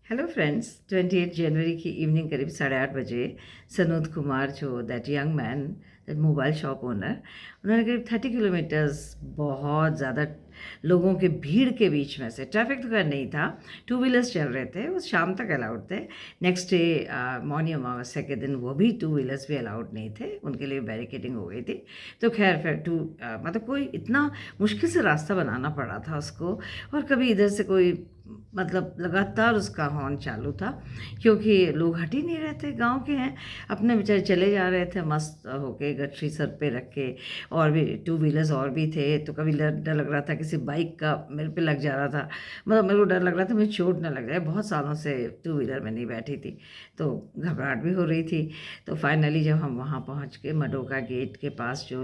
Hello friends, 28 जनवरी की evening करीब 8:30 बजे सनोद कुमार, जो that young man, that mobile shop owner, उन्होंने करीब 30 किलोमीटर्स बहुत ज़्यादा लोगों के भीड़ के बीच में से, ट्रैफिक तो खैर नहीं था, टू व्हीलर्स चल रहे थे, वो शाम तक अलाउड थे। नेक्स्ट डे मौनी अमावस्या के दिन वो भी टू व्हीलर्स भी अलाउड नहीं थे, उनके लिए बैरिकेडिंग हो गई थी। तो खैर फिर मतलब कोई इतना मुश्किल से रास्ता बनाना पड़ा था उसको, और कभी इधर से कोई मतलब लगातार उसका हॉर्न चालू था, क्योंकि लोग हट ही नहीं रहे थे। गाँव के हैं, अपने बेचारे चले जा रहे थे मस्त होके, गठरी सर पे रख के। और भी टू व्हीलर्स और भी थे, तो कभी डर लग रहा था किसी बाइक का मेरे पे लग जा रहा था, मतलब मेरे को डर लग रहा था मुझे चोट ना लग जाए। बहुत सालों से टू व्हीलर में नहीं बैठी थी, तो घबराहट भी हो रही थी। तो फाइनली जब हम वहाँ पहुँच के मडोका गेट के पास जो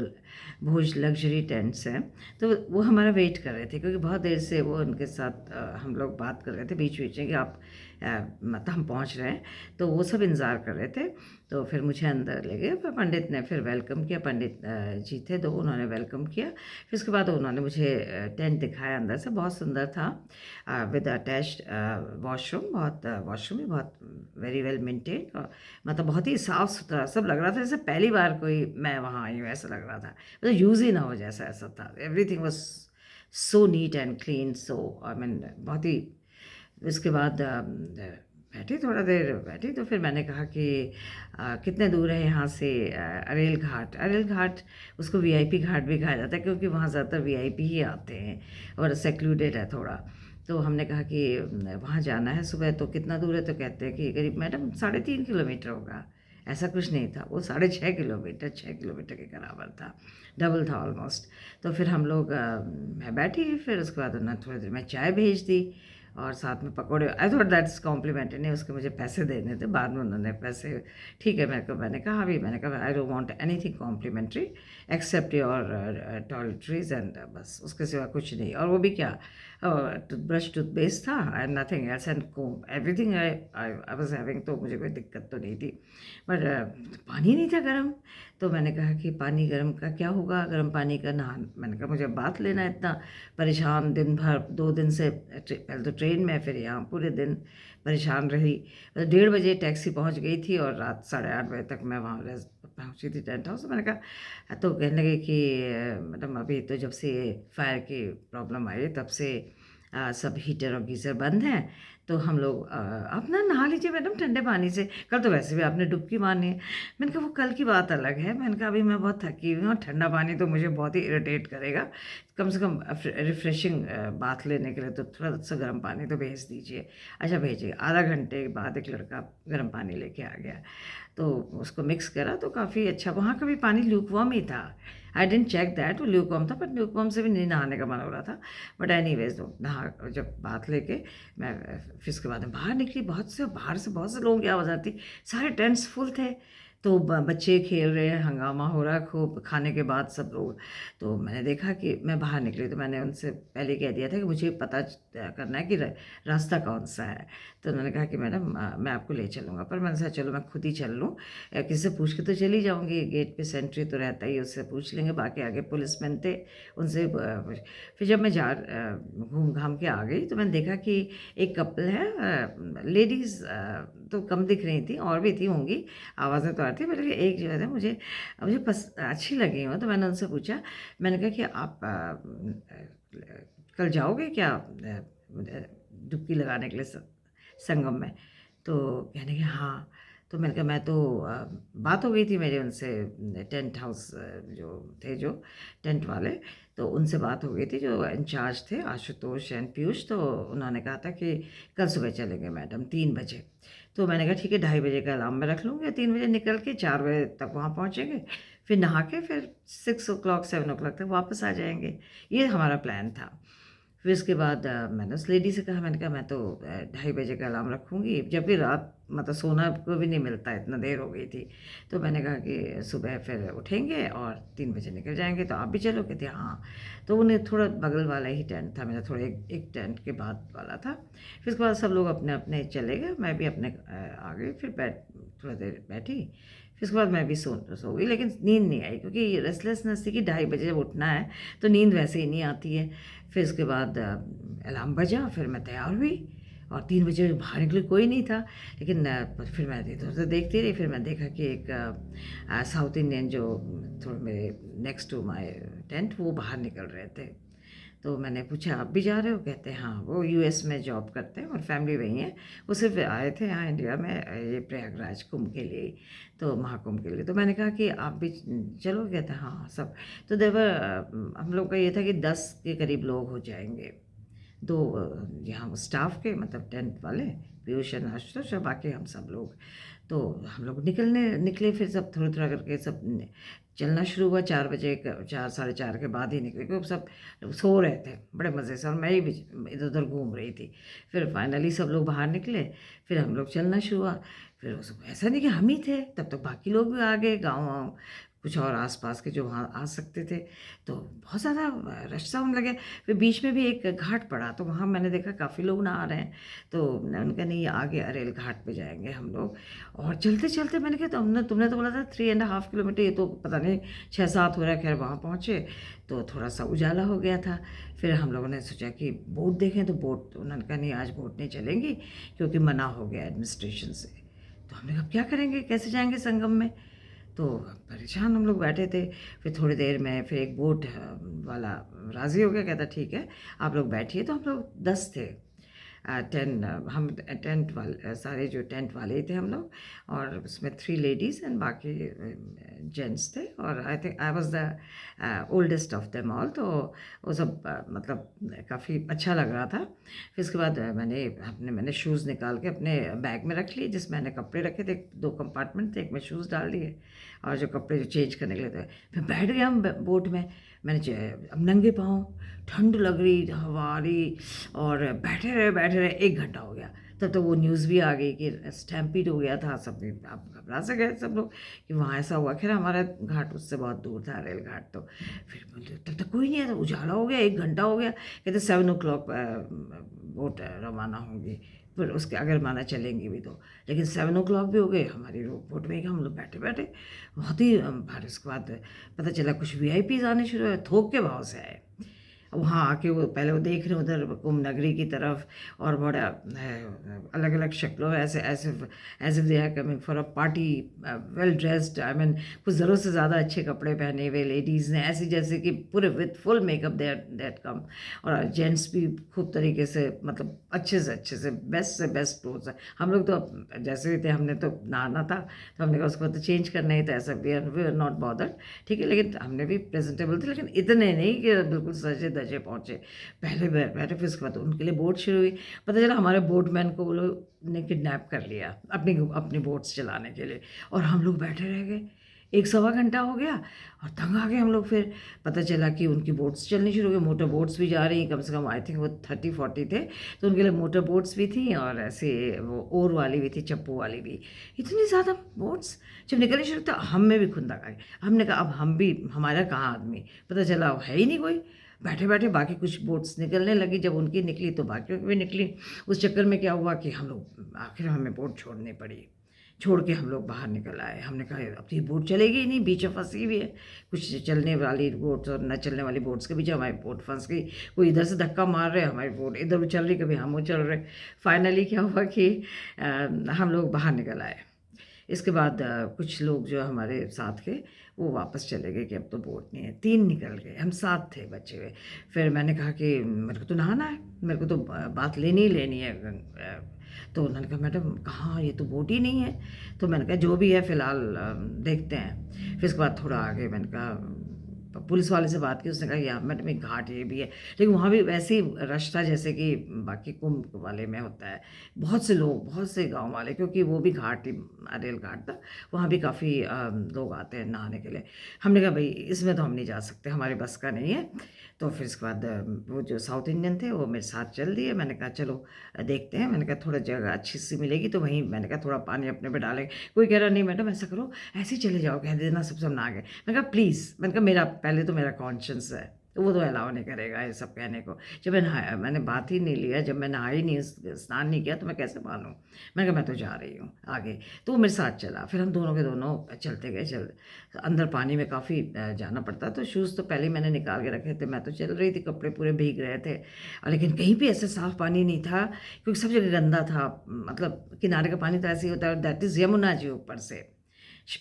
भुज लग्जरी टेंट्स हैं, तो वो हमारा वेट कर रहे थे, क्योंकि बहुत देर से वो उनके साथ हम लोग बात कर रहे थे बीच बीच में कि आप मतलब हम पहुंच रहे हैं, तो वो सब इंतज़ार कर रहे थे। तो फिर मुझे अंदर ले गए, फिर पंडित ने फिर वेलकम किया। पंडित जी थे, तो उन्होंने वेलकम किया। फिर उसके बाद उन्होंने मुझे टेंट दिखाया, अंदर से बहुत सुंदर था, विद अटैच्ड वॉशरूम। बहुत वॉशरूम भी बहुत वेरी वेल मेंटेन, और मतलब बहुत ही साफ़ सुथरा सब लग रहा था, जैसे पहली बार कोई मैं वहाँ आई हूँ ऐसा लग रहा था, मतलब यूज़ ही ना हो जैसा ऐसा था। Everything was so neat and clean, so I mean बहुत ही। उसके बाद बैठी, थोड़ा देर बैठी, तो फिर मैंने कहा कि कितने दूर है यहाँ से अरेल घाट। अरेल घाट, उसको वीआईपी घाट भी कहा जाता है, क्योंकि वहाँ ज़्यादातर वीआईपी ही आते हैं और सेक्लूडेड है थोड़ा। तो हमने कहा कि वहाँ जाना है सुबह, तो कितना दूर है? तो कहते हैं कि करीब मैडम 3.5 किलोमीटर होगा। ऐसा कुछ नहीं था, वो 6.5 किलोमीटर, 6 किलोमीटर के बराबर था, डबल था ऑलमोस्ट। तो फिर हम लोग मैं बैठी, फिर उसके बाद उन्होंने थोड़ी देर में चाय भेज दी, और साथ में पकौड़े। आई थॉट दैट्स कॉम्प्लीमेंट्री, नहीं उसके मुझे पैसे देने थे, बाद में उन्होंने पैसे, ठीक है मेरे को, मैंने कहा I don't want anything complimentary except your toiletries, and बस उसके सिवा कुछ नहीं। और वो भी क्या, टूथब्रश टूथपेस्ट था, and nothing else, and comb, everything I was having. तो मुझे कोई दिक्कत तो नहीं थी, बट पानी नहीं था गर्म। तो मैंने कहा कि पानी गर्म का क्या होगा, गर्म पानी का नहा, मैंने कहा मुझे बात लेना है, इतना परेशान दिन भर, 2 दिन से पहले तो ट्रेन में, फिर यहाँ पूरे दिन परेशान रही। 1:30 बजे टैक्सी पहुँच गई थी, और रात 8:30 बजे तक मैं वहाँ पहुँची थी टेंट हाउस। मैंने कहा, तो कहने लगे कि मैडम अभी तो जब से फायर की प्रॉब्लम आई है, तब से सब हीटर और गीज़र बंद हैं, तो हम लोग आप ना नहा लीजिए मैडम ठंडे पानी से, कल तो वैसे भी आपने डुबकी मारनी है। मैंने कहा वो कल की बात अलग है, मैंने कहा अभी मैं बहुत थकी हुई हूँ, और ठंडा पानी तो मुझे बहुत ही इरिटेट करेगा, कम से कम रिफ्रेशिंग बात लेने के लिए तो थोड़ा सा गर्म पानी तो भेज दीजिए। अच्छा भेजिए। आधा घंटे बाद एक लड़का गर्म पानी लेके आ गया, तो उसको मिक्स करा, तो काफ़ी अच्छा। वहाँ का भी पानी ल्यूकवार्म ही था, आई डेंट चेक दैट, वो ल्यूकवार्म था, बट ल्यूकवार्म से भी नहीं नहाने का मन हो रहा था। बट एनीवेज, तो नहा जब बात लेके मैं फिर उसके बाद में बाहर निकली, बाहर से बहुत से लोगों की आवाज़ आती, सारे टेंट्स फुल थे, तो बच्चे खेल रहे हैं, हंगामा हो रहा है खूब, खाने के बाद सब लोग। तो मैंने देखा कि मैं बाहर निकली, तो मैंने उनसे पहले कह दिया था कि मुझे पता करना है कि रास्ता कौन सा है। तो उन्होंने कहा कि मैडम मैं आपको ले चलूँगा, पर मैंने कहा चलो मैं खुद ही चल लूँ, किसी से पूछ के तो चली जाऊँगी, गेट पे सेंट्री तो रहता ही, उससे पूछ लेंगे, बाकी आगे पुलिसमैन थे उनसे फिर जब मैं घूम घाम के आ गई, तो मैंने देखा कि एक कपल है, लेडीज़ तो कम दिख रही थी, और भी थी होंगी, आवाज़ें तो आ रही थी, बल्कि एक जो है मुझे मुझे अच्छी लगी हो, तो मैंने उनसे पूछा, मैंने कहा कि आप कल जाओगे क्या डुबकी लगाने के लिए संगम में? तो कहने के हाँ। तो मैंने कहा मैं तो बात हो गई थी मेरी उनसे, टेंट हाउस जो थे, जो टेंट वाले, तो उनसे बात हो गई थी, जो इंचार्ज थे आशुतोष एंड पीयूष। तो उन्होंने कहा था कि कल सुबह चलेंगे मैडम 3 बजे। तो मैंने कहा ठीक है, 2:30 बजे का अलार्म मैं रख लूँगी, 3 बजे निकल के 4 बजे तक वहाँ पहुँचेंगे, फिर नहा के फिर 6 o'clock 7 o'clock तक वापस आ जाएंगे। ये हमारा प्लान था। फिर उसके बाद मैंने उस लेडी से कहा, मैंने कहा मैं तो 2:30 बजे का अलार्म रखूँगी, जबकि रात मतलब सोना को भी नहीं मिलता, इतना देर हो गई थी। तो मैंने कहा कि सुबह फिर उठेंगे और 3 बजे निकल जाएंगे, तो आप भी चलो? कहते हाँ। तो उन्हें थोड़ा बगल वाला ही टेंट था मेरा, थोड़ा एक टेंट के बाद वाला था। फिर उसके बाद सब लोग अपने अपने चले गए, मैं भी अपने आ गई, फिर थोड़ा देर बैठी। फिर उसके बाद मैं भी सो गई, लेकिन नींद नहीं आई, क्योंकि रेस्टलेसनेस थी कि 2:30 बजे जब उठना है तो नींद वैसे ही नहीं आती है। फिर उसके बाद अलार्म बजा, फिर मैं तैयार हुई, और 3 बजे बाहर निकले, कोई नहीं था। लेकिन फिर मैं इधर-उधर देखती रही, फिर मैं देखा कि एक साउथ इंडियन जो थोड़ा मेरे नेक्स्ट टू माय टेंट, वो बाहर निकल रहे थे। तो मैंने पूछा, आप भी जा रहे हो? कहते हैं हाँ, वो यूएस में जॉब करते हैं और फैमिली वहीं है। वो सिर्फ आए थे यहाँ इंडिया में ये प्रयागराज कुंभ के लिए, तो महाकुंभ के लिए। तो मैंने कहा कि आप भी चलो? कहते हैं हाँ सब। तो देवर हम लोग का ये था कि 10 के करीब लोग हो जाएंगे। 2 यहाँ स्टाफ के, मतलब टेंट वाले, पीयूष और आशुतोष, और बाकी हम सब लोग। तो हम लोग निकले, फिर सब थोड़ा-थोड़ा करके सब चलना शुरू हुआ। 4 बजे 4 साढ़े 4 के बाद ही निकले, क्योंकि सब सो रहे थे बड़े मज़े से, और मैं भी इधर-उधर घूम रही थी। फिर फाइनली सब लोग बाहर निकले, फिर हम लोग चलना शुरू हुआ। फिर उस ऐसा नहीं कि हम ही थे, तब तक बाकी लोग भी आ गए, गाँव-वाँव कुछ और आस-पास के जो वहाँ आ सकते थे। तो बहुत ज़्यादा रश सा होने लगा। फिर बीच में भी एक घाट पड़ा, तो वहाँ मैंने देखा काफ़ी लोग नहा रहे हैं। तो मैंने कहा नहीं, आगे अरेल घाट पे जाएँगे हम लोग। और चलते-चलते मैंने कहा, तुमने तो बोला था 3.5 किलोमीटर, ये तो पता नहीं 6-7 हो रहा है। खैर वहाँ पहुँचे तो थोड़ा-सा उजाला हो गया था। फिर हम लोगों ने सोचा कि बोट देखें, तो बोट, उन्होंने कहा नहीं, आज बोट नहीं चलेंगी क्योंकि मना हो गया एडमिनिस्ट्रेशन से। तो हमने कहा अब क्या करेंगे, कैसे जाएँगे संगम में? तो परेशान हम लोग बैठे थे। फिर थोड़ी देर में फिर एक बोट वाला राज़ी हो गया, कहता ठीक है आप लोग बैठिए। तो हम लोग 10 थे। 10 हम टेंट वाले, सारे जो टेंट वाले ही थे हम लोग, और उसमें 3 लेडीज़ एंड बाकी जेंट्स थे। और I think I was the oldest of them all. तो वो सब मतलब काफ़ी अच्छा लग रहा था। फिर उसके बाद मैंने शूज़ निकाल के अपने बैग में रख लिए, जिसमें मैंने कपड़े रखे थे। 2 कंपार्टमेंट थे, एक में शूज़ डाल दिए और जो कपड़े जो चेंज करने के लिए थे। फिर बैठ गए हम बोट में। अब नंगे पाँव, ठंड लग रही, हवा आ रही, और बैठे रहे 1 घंटा हो गया। तब तो वो न्यूज़ भी आ गई कि स्टैम्पीड हो गया था। सब आप घबरा से गए सब लोग कि वहाँ ऐसा हुआ। खैर हमारा घाट उससे बहुत दूर था, रेल घाट। तो फिर बोले तब तक कोई नहीं आया, उजाला हो गया, 1 घंटा हो गया। कहते 7 ओ क्लॉक बोट रवाना होंगी, फिर उसके अगर माना चलेंगी भी तो। लेकिन 7 ओ क्लॉक भी हो गए, हमारी बोट में हम लोग बैठे बहुत ही फिर उसके बाद पता चला कुछ वीआईपीज़ आने शुरू हुए, थोक के भाव से आए। वहाँ आके वो पहले वो देख रहे उधर कुंभ नगरी की तरफ, और बड़ा अलग अलग शक्लों, ऐसे ऐसे as if they are coming for a party, well dressed, I mean कुछ ज़रूरत से ज़्यादा अच्छे कपड़े पहने हुए लेडीज़ ने, ऐसी जैसे कि पूरे with full makeup that come. और जेंट्स भी खूब तरीके से, मतलब अच्छे से बेस्ट क्लोथ्स है। हम लोग तो जैसे भी थे, हमने तो नहाना था, तो हमने कहा उसको तो चेंज करना ही था, ऐसा वी आर नॉट बॉदर्ड, ठीक है। लेकिन हमने भी प्रेजेंटेबल थे, लेकिन इतने नहीं कि बिल्कुल सजे धजे पहुँचे। पहले बैठे, फिर उसके बाद उनके लिए बोट शुरू हुई। पता चला हमारे बोटमैन को वो लोग ने किडनैप कर लिया अपनी अपनी बोट्स चलाने के लिए, और हम लोग बैठे रह गए। 1 सवा घंटा हो गया और तंग आ गए हम लोग। फिर पता चला कि उनकी बोट्स चलनी शुरू हो गई, मोटर बोट्स भी जा रही, कम से कम आई थिंक वो 30-40 थे। तो उनके लिए मोटर बोट्स भी थी, और ऐसे वो ओर वाली भी थी, चप्पू वाली भी। इतनी ज़्यादा बोट्स जब निकलनी शुरू, तो हम में भी खुंदक आ गई। हमने कहा अब हम भी, हमारा कहाँ आदमी, पता चला अब है ही नहीं कोई। बैठे बैठे बाकी कुछ बोट्स निकलने लगी, जब उनकी निकली तो बाकियों की भी निकली। उस चक्कर में क्या हुआ कि हम लोग आखिर हमें बोट छोड़नी पड़ी। छोड़ के हम लोग बाहर निकल आए। हमने कहा अब तो ये बोट चलेगी ही नहीं, बीच में फंसी हुई है। कुछ चलने वाली बोट्स और न चलने वाली बोट्स के बीच हमारी बोट फंस गई। कोई इधर से धक्का मार रहे, हमारी बोट इधर उछल रही, कभी हम उछल रहे। फाइनली क्या हुआ कि हम लोग बाहर निकल आए। इसके बाद कुछ लोग जो हमारे साथ के, वो वापस चले गए कि अब तो बोट नहीं है। 3 निकल गए, हम 7 थे बचे हुए। फिर मैंने कहा कि मेरे को तो नहाना है, मेरे को तो बात लेनी ही लेनी है। तो उन्होंने कहा मैडम कहाँ, ये तो बोट ही नहीं है। तो मैंने कहा जो भी है फ़िलहाल देखते हैं। फिर उसके बाद थोड़ा आगे मैंने कहा, पुलिस वाले से बात की, उसने कहा यार मैडम एक घाट ये भी है, लेकिन वहाँ भी वैसे ही रश था जैसे कि बाकी कुंभ वाले में होता है। बहुत से लोग, बहुत से गांव वाले, क्योंकि वो भी घाट ही, रेल घाट था, वहाँ भी काफ़ी लोग आते हैं नहाने के लिए। हमने कहा भाई इसमें तो हम नहीं जा सकते, हमारे बस का नहीं है। तो फिर इसके बाद वो जो साउथ इंडियन थे वो मेरे साथ चल दिए। मैंने कहा चलो देखते हैं। मैंने कहा थोड़ा जगह अच्छी सी मिलेगी तो वहीं, मैंने कहा थोड़ा पानी अपने पे डालेंगे। कोई कह रहा नहीं मैडम ऐसा करो, ऐसे ही चले जाओ, कह देना सब सब नहा गए। मैंने कहा प्लीज़, मैंने कहा मेरा पहले तो मेरा कॉन्शियस है, तो वो तो अलाउ नहीं करेगा ये सब कहने को। जब मैं नहाया, मैंने बात ही नहीं लिया, जब मैं नहाई नहीं, स्नान नहीं किया, तो मैं कैसे मानूँ? मैंने कहा मैं तो जा रही हूँ आगे। तो वो मेरे साथ चला, फिर हम दोनों के दोनों चलते गए। अंदर पानी में काफ़ी जाना पड़ता, तो शूज़ तो पहले ही मैंने निकाल के रखे थे, मैं तो चल रही थी, कपड़े पूरे भीग रहे थे। लेकिन कहीं भी ऐसे साफ़ पानी नहीं था, क्योंकि सब जगह गंदा था। मतलब किनारे का पानी तो ऐसे ही होता है, दैट इज़ यमुना जी ऊपर से।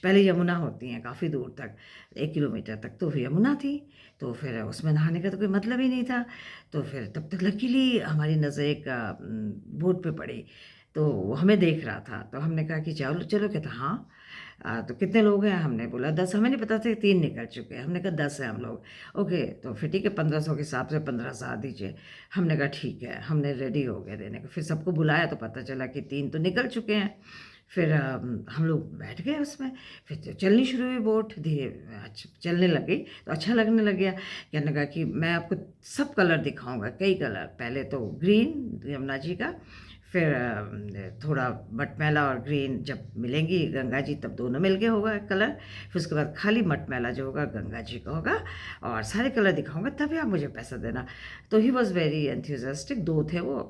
पहले यमुना होती हैं काफ़ी दूर तक, 1 किलोमीटर तक तो यमुना थी। तो फिर उसमें नहाने का तो कोई मतलब ही नहीं था। तो फिर तब तक लकीली हमारी नज़र एक बोट पे पड़ी, तो वो हमें देख रहा था। तो हमने कहा कि चलो चलो, कहता हाँ। तो कितने लोग हैं? हमने बोला 10। हमें नहीं पता था कि 3 निकल चुके हैं। हमने कहा 10 हैं हम लोग। ओके, तो फिर ठीक है, 1500 के हिसाब से 15,000 दीजिए। हमने कहा ठीक है, हमने रेडी हो गए देने को। फिर सबको बुलाया तो पता चला कि 3 तो निकल चुके हैं। फिर हम लोग बैठ गए उसमें। फिर तो चलनी शुरू हुई बोट, धीरे अच्छा चलने लग गई, तो अच्छा लगने लग गया। कहने लगा कि मैं आपको सब कलर दिखाऊंगा, कई कलर। पहले तो ग्रीन यमुना जी का, फिर थोड़ा मटमैला और ग्रीन जब मिलेंगी गंगा जी, तब दोनों मिल के होगा एक कलर। फिर उसके बाद खाली मटमैला जो होगा गंगा जी का होगा, और सारे कलर दिखाऊंगा, तभी आप मुझे पैसा देना। तो ही वॉज़ वेरी एंथ्यूजियास्टिक। 2 थे वो।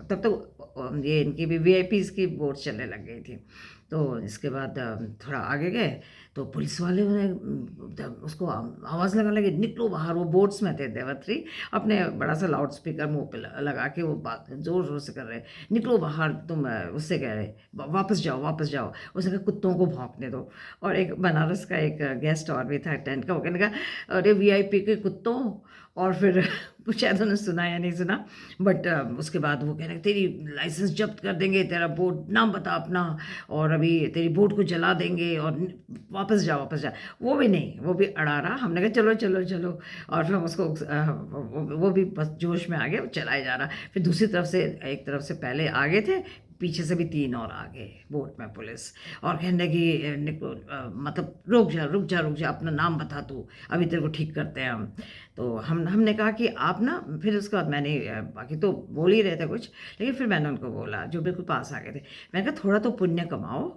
तब तक ये इनकी भी वीआईपीज की बोट चलने लग गई थी। तो इसके बाद थोड़ा आगे गए, तो पुलिस वाले ने उसको आवाज़ लगाने लगे, निकलो बाहर। वो बोट्स में थे देवत्री, अपने बड़ा सा लाउड स्पीकर मुंह पे लगा के वो बात ज़ोर ज़ोर से कर रहे, निकलो बाहर तुम। उससे कह रहे वापस जाओ वापस जाओ। उसने कहा कुत्तों को भौंकने दो। और एक बनारस का एक गेस्ट और भी था टेंट का, वो कहने कहा अरे वीआईपी के कुत्तों। और फिर शायद उन्होंने सुना या नहीं सुना, बट उसके बाद वो कह रहे तेरी लाइसेंस जब्त कर देंगे, तेरा बोट नाम बता अपना, और अभी तेरी बोट को जला देंगे, और वापस जाओ वापस जाओ। वो भी नहीं, वो भी अड़ा रहा। हमने कहा चलो चलो चलो। और फिर हम उसको वो भी बस जोश में आ गया, वो चलाए जा रहा। फिर दूसरी तरफ से, एक तरफ से पहले आगे थे, पीछे से भी 3 और आगे बोट में पुलिस। और कहने लगी मतलब रुक जा रुक जा रुक जा, अपना नाम बता तू, अभी तेरे को ठीक करते हैं हम। तो हमने कहा कि आप ना, फिर उसके बाद मैंने बाकी तो बोल ही रहे थे कुछ, लेकिन फिर मैंने उनको बोला जो बिल्कुल पास आ गए थे, मैंने कहा थोड़ा तो पुण्य कमाओ।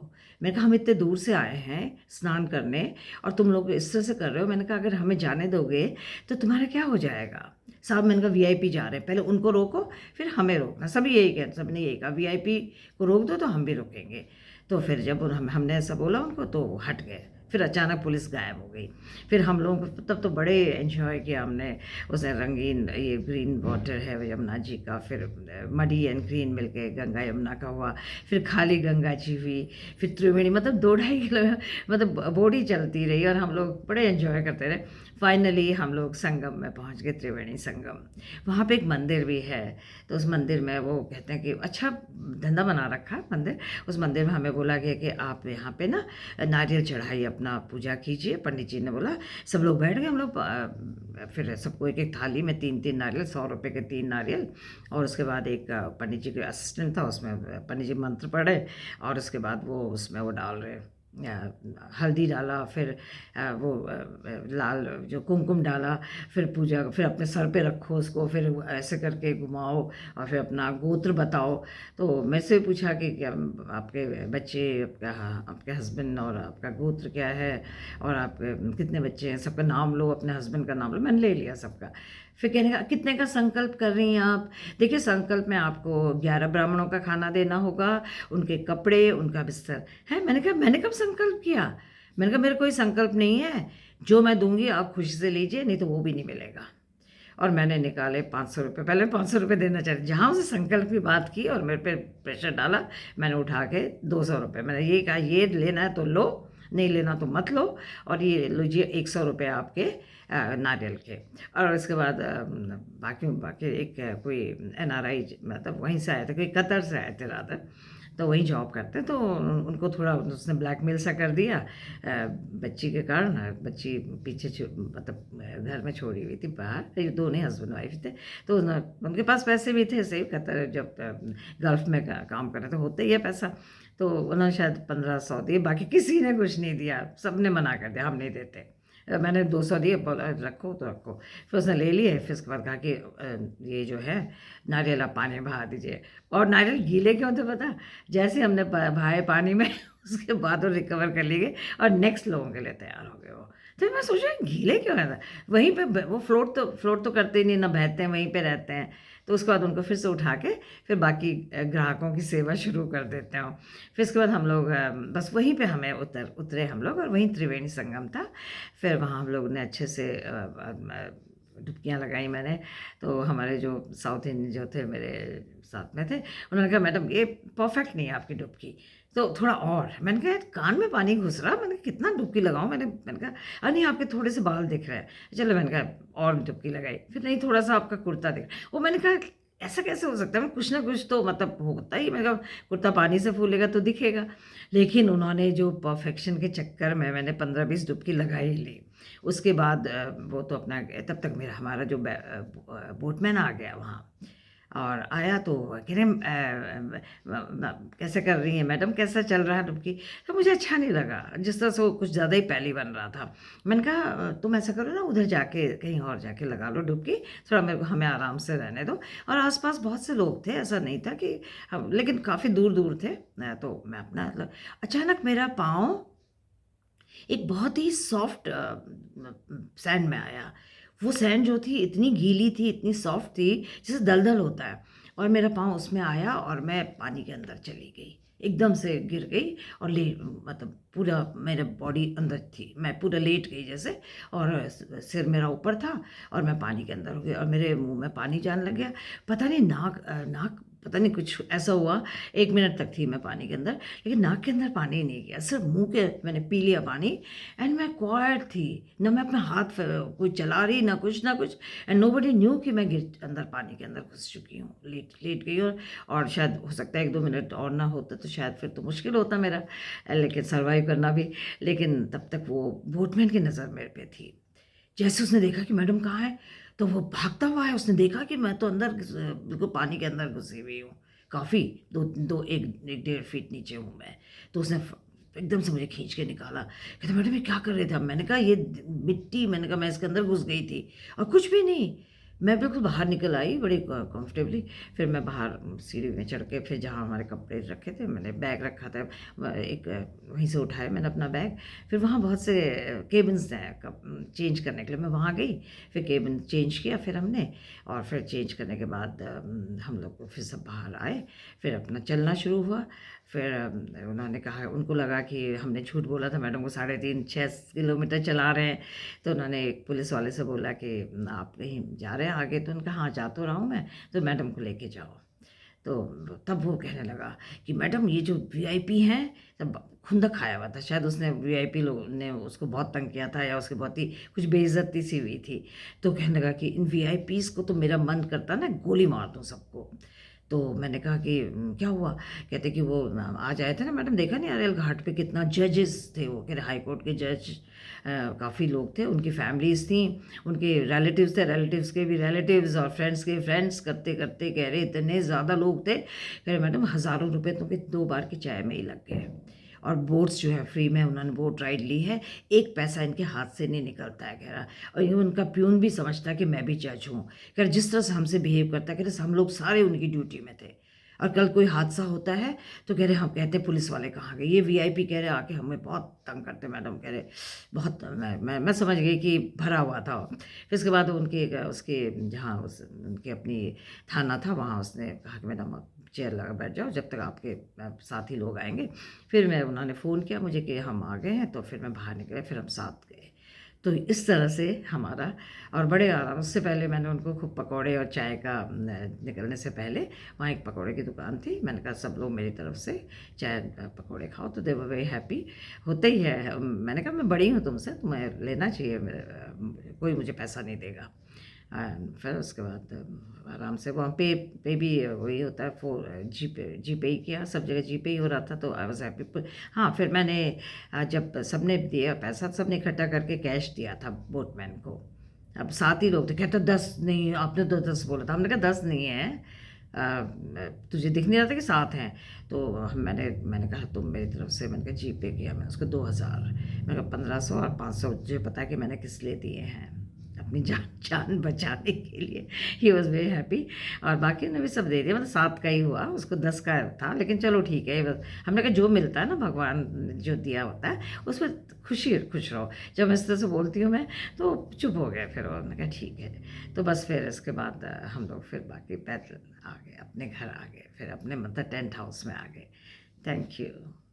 मैंने कहा हम इतने दूर से आए हैं स्नान करने, और तुम लोग इस तरह से कर रहे हो। मैंने कहा अगर हमें जाने दोगे तो तुम्हारा क्या हो जाएगा? साहब मैंने कहा वीआईपी जा रहे हैं, पहले उनको रोको, फिर हमें रोकना। सभी यही कह, सबने यही कहा वीआईपी को रोक दो तो हम भी रुकेंगे। तो फिर जब हमने ऐसा बोला उनको, तो वो हट गए। फिर अचानक पुलिस गायब हो गई। फिर हम लोगों को तब तो बड़े एंजॉय किया हमने। उसने रंगीन, ये ग्रीन वाटर है यमुना जी का, फिर मडी एंड ग्रीन मिलके गंगा यमुना का हुआ। फिर खाली गंगा जी हुई। फिर त्रिवेणी, मतलब 2-2.5 किलो मतलब बोट ही चलती रही, और हम लोग बड़े एंजॉय करते रहे। फाइनली हम लोग संगम में पहुंच गए, त्रिवेणी संगम। वहाँ पे एक मंदिर भी है। तो उस मंदिर में वो कहते हैं कि अच्छा धंधा बना रखा है मंदिर। उस मंदिर में हमें बोला गया कि आप यहाँ पे ना नारियल चढ़ाइए, अपना पूजा कीजिए। पंडित जी ने बोला। सब लोग बैठ गए, हम लोग फिर सबको एक एक थाली में 3-3 नारियल, 100 रुपये के 3 नारियल। और उसके बाद एक पंडित जी का असिस्टेंट था, उसमें पंडित जी मंत्र पढ़े, और उसके बाद वो उसमें वो डाल रहे हल्दी डाला, फिर वो लाल जो कुमकुम डाला। फिर पूजा, फिर अपने सर पे रखो उसको, फिर ऐसे करके घुमाओ, और फिर अपना गोत्र बताओ। तो मेरे से पूछा कि क्या आपके बच्चे, आपके हस्बैंड, और आपका गोत्र क्या है, और आप कितने बच्चे हैं, सबका नाम लो, अपने हस्बैंड का नाम लो। मैंने ले लिया सबका। फिर कहने का कितने का संकल्प कर रही हैं आप? देखिए संकल्प में आपको 11 ब्राह्मणों का खाना देना होगा, उनके कपड़े, उनका बिस्तर है। मैंने कहा मैंने कब संकल्प किया? मैंने कहा मेरा कोई संकल्प नहीं है, जो मैं दूंगी आप खुशी से लीजिए, नहीं तो वो भी नहीं मिलेगा। और मैंने निकाले 500 रुपये। पहले 500 रुपये देना चाहिए, जहाँ उसे संकल्प की बात की और मेरे पे प्रेशर डाला, मैंने उठा के 200 रुपये, मैंने ये कहा ये लेना है तो लो, नहीं लेना तो मत लो। और ये लीजिए 100 रुपये आपके नारियल के। और उसके बाद बाकी बाकी एक कोई एनआरआई, मतलब वहीं से आए थे, कोई कतर से आए थे रादर, तो वहीं जॉब करते, तो उनको थोड़ा उसने ब्लैकमेल सा कर दिया बच्ची के कारण। बच्ची पीछे मतलब घर में छोड़ी हुई थी बाहर, ये दोनों हस्बैंड वाइफ थे। तो उनके पास पैसे भी थे, सही कतर जब गल्फ में काम कर रहे थे, होते ही है पैसा। तो उन्होंने शायद 1500 दिए, बाकी किसी ने कुछ नहीं दिया, सब ने मना कर दिया हम नहीं देते। मैंने 200 दिए, बोला रखो तो रखो। फिर उसने ले लिए। फिर उसके बाद कहा कि ये जो है नारियल आप पानी में बहा दीजिए। और नारियल गीले क्यों थे पता? जैसे हमने बहाए पानी में उसके बाद वो रिकवर कर लिए गए, और नेक्स्ट लोगों के लिए तैयार हो गए वो। तो मैं सोच रही गीले क्यों हैं? वहीं पे वो फ्लोट तो करते ही नहीं, ना बहते हैं, वहीं पे रहते हैं। तो उसके बाद उनको फिर से उठा के फिर बाकी ग्राहकों की सेवा शुरू कर देते हैं। फिर उसके बाद हम लोग बस वहीं पे हमें उतरे हम लोग, और वहीं त्रिवेणी संगम था। फिर वहाँ हम लोग ने अच्छे से डुबकियाँ लगाई मैंने। तो हमारे जो साउथ इंडियन जो थे मेरे साथ में थे, उन्होंने कहा मैडम ये परफेक्ट नहीं है आपकी डुबकी, तो थोड़ा और। मैंने कहा यार कान में पानी घुस रहा, मैंने कहा कितना डुबकी लगाऊं, मैंने कहा अरे नहीं आपके थोड़े से बाल दिख रहे हैं। चलो मैंने कहा और डुबकी लगाई, फिर नहीं थोड़ा सा आपका कुर्ता दिख रहा। वो मैंने कहा ऐसा कैसे हो सकता है, कुछ ना कुछ तो मतलब होता ही। मैंने कहा कुर्ता पानी से फूलेगा तो दिखेगा। लेकिन उन्होंने जो परफेक्शन के चक्कर में मैंने 15-20 डुबकी लगा ही ली। उसके बाद वो तो अपना तब तक मेरा हमारा जो बोटमैन आ गया वहाँ, और आया तो कह रहे कैसे कर रही हैं मैडम, कैसा चल रहा है डुबकी। तो मुझे अच्छा नहीं लगा, जिस तरह से वो कुछ ज़्यादा ही पहली बन रहा था। मैंने कहा तुम ऐसा करो ना, उधर जाके कहीं और जाके लगा लो डुबकी, थोड़ा मेरे को हमें आराम से रहने दो। और आसपास बहुत से लोग थे, ऐसा नहीं था कि हम, लेकिन काफ़ी दूर दूर थे। तो मैं अपना मतलब अचानक मेरा पाँव एक बहुत ही सॉफ्ट सैंड में आया। वो सैंड जो थी इतनी गीली थी, इतनी सॉफ्ट थी, जैसे दलदल होता है। और मेरा पाँव उसमें आया और मैं पानी के अंदर चली गई, एकदम से गिर गई। और मतलब पूरा मेरा बॉडी अंदर थी, मैं पूरा लेट गई जैसे। और सिर मेरा ऊपर था और मैं पानी के अंदर हो गई, और मेरे मुंह में पानी जाने लग गया। पता नहीं नाक पता नहीं कुछ ऐसा हुआ। 1 मिनट तक थी मैं पानी के अंदर, लेकिन नाक के अंदर पानी नहीं गया, सिर्फ मुंह के मैंने पी लिया पानी। एंड मैं क्वाइट थी, ना मैं अपना हाथ कोई चला रही, ना कुछ ना कुछ। एंड नोबडी न्यू कि मैं गिर अंदर पानी के अंदर घुस चुकी हूँ, लेट लेट गई। और शायद हो सकता है 1-2 मिनट और ना होता तो शायद फिर तो मुश्किल होता मेरा, लेकिन सर्वाइव करना भी। लेकिन तब तक वो बोटमैन की नज़र मेरे पे थी। जैसे उसने देखा कि मैडम कहाँ है, तो वो भागता हुआ है। उसने देखा कि मैं तो अंदर बिल्कुल पानी के अंदर घुसी हुई हूँ, काफ़ी 1-1.5 फीट नीचे हूँ मैं। तो उसने एकदम से मुझे खींच के निकाला, कहते मैडम ये क्या कर रहे थे आप। मैंने कहा ये मिट्टी, मैंने कहा मैं इसके अंदर घुस गई थी और कुछ भी नहीं। मैं बिल्कुल बाहर निकल आई बड़ी कंफर्टेबली। फिर मैं बाहर सीढ़ी में चढ़ के, फिर जहाँ हमारे कपड़े रखे थे, मैंने बैग रखा था एक, वहीं से उठाया मैंने अपना बैग। फिर वहाँ बहुत से केबिन्स हैं चेंज करने के लिए, मैं वहाँ गई। फिर केबिन चेंज किया फिर हमने, और फिर चेंज करने के बाद हम लोग फिर सब बाहर आए। फिर अपना चलना शुरू हुआ। फिर उन्होंने कहा, उनको लगा कि हमने झूठ बोला था मैडम को, 3.5-6 किलोमीटर चला रहे हैं। तो उन्होंने एक पुलिस वाले से बोला कि आप कहीं जा रहे हैं आगे, तो उनका हाँ जा तो रहा हूँ मैं, तो मैडम को लेके जाओ। तो तब वो कहने लगा कि मैडम ये जो वीआईपी हैं, तब खुंदक खाया हुआ था शायद, उसने वीआईपी लोग ने उसको बहुत तंग किया था, या उसकी बहुत ही कुछ बेइज्जती सी हुई थी। तो कहने लगा कि इन वीआईपीज़ को तो मेरा मन करता ना गोली मार दूँ सबको। तो मैंने कहा कि क्या हुआ। कहते कि वो आज आए थे ना मैडम, देखा नहीं अरेल घाट पे कितना जजेस थे, वो कह रहे हाई कोर्ट के जज काफ़ी लोग थे, उनकी फैमिलीज़ थी, उनके रिलेटिव्स थे, रिलेटिव्स के भी रिलेटिव्स, और फ्रेंड्स के फ्रेंड्स, करते करते कह रहे इतने ज़्यादा लोग थे। कह रहे मैडम हज़ारों रुपए तो 2 बार की चाय में ही लग गए। और बोट्स जो है फ्री में उन्होंने बोट राइड ली है, 1 पैसा इनके हाथ से नहीं निकलता है कह रहा। और ये उनका प्यून भी समझता है कि मैं भी जज हूँ। कह रहा जिस तरह से हमसे बिहेव करता है, कह रहे हम लोग सारे उनकी ड्यूटी में थे। और कल कोई हादसा होता है तो कह रहे हम कहते पुलिस वाले कहाँ गए, ये वीआईपी कह रहे आके हमें बहुत तंग करते मैडम। कह रहे बहुत, मैं समझ गई कि भरा हुआ था। फिर उसके बाद उनके उसके जहाँ उनके अपनी थाना था, वहाँ उसने कहा कि मैडम आप चेयर लगा बैठ जाओ जब तक आपके साथी लोग आएंगे। फिर उन्होंने फ़ोन किया मुझे कि हम आ गए हैं, तो फिर मैं बाहर निकले, फिर हम साथ गए। तो इस तरह से हमारा, और बड़े आराम। उससे पहले मैंने उनको खूब पकौड़े और चाय का, निकलने से पहले वहाँ एक पकौड़े की दुकान थी, मैंने कहा सब लोग मेरी तरफ से चाय पकौड़े खाओ, तो दे वर वेरी हैप्पी। होता ही है, मैंने कहा मैं बड़ी हूँ तुमसे, तुम्हें लेना चाहिए, कोई मुझे पैसा नहीं देगा। फिर उसके बाद आराम से वहाँ पे भी वही होता है, जीपे ही किया, सब जगह जीपे ही हो रहा था, तो आई वॉज हैप्पी। हाँ फिर मैंने जब सबने दिया पैसा, सबने इकट्ठा करके कैश दिया था बोटमैन को। अब 7 ही लोग थे, कहते 10 नहीं, आपने तो 10 बोला था। हमने कहा 10 नहीं है, तुझे दिख नहीं रहा था कि 7 हैं। तो मैंने कहा तुम मेरी तरफ से, मैंने कहा जीपे किया मैंने उसको 2000, मैंने कहा 1500 और 500 मुझे पता है कि मैंने किस लिए दिए हैं। अपनी जान जान बचाने के लिए। He was very happy. और बाकी ने भी सब दे दिया, मतलब 7 का ही हुआ, उसको 10 का था, लेकिन चलो ठीक है। बस हमने कहा जो मिलता है ना भगवान ने जो दिया होता है उसमें खुश रहो। जब इस तरह से बोलती हूँ मैं तो चुप हो गए फिर, और मैंने कहा ठीक है। तो बस फिर इसके बाद हम लोग फिर बाकी पैदल आ गए, अपने घर आ गए, फिर अपने मतलब टेंट हाउस में आ गए। Thank you.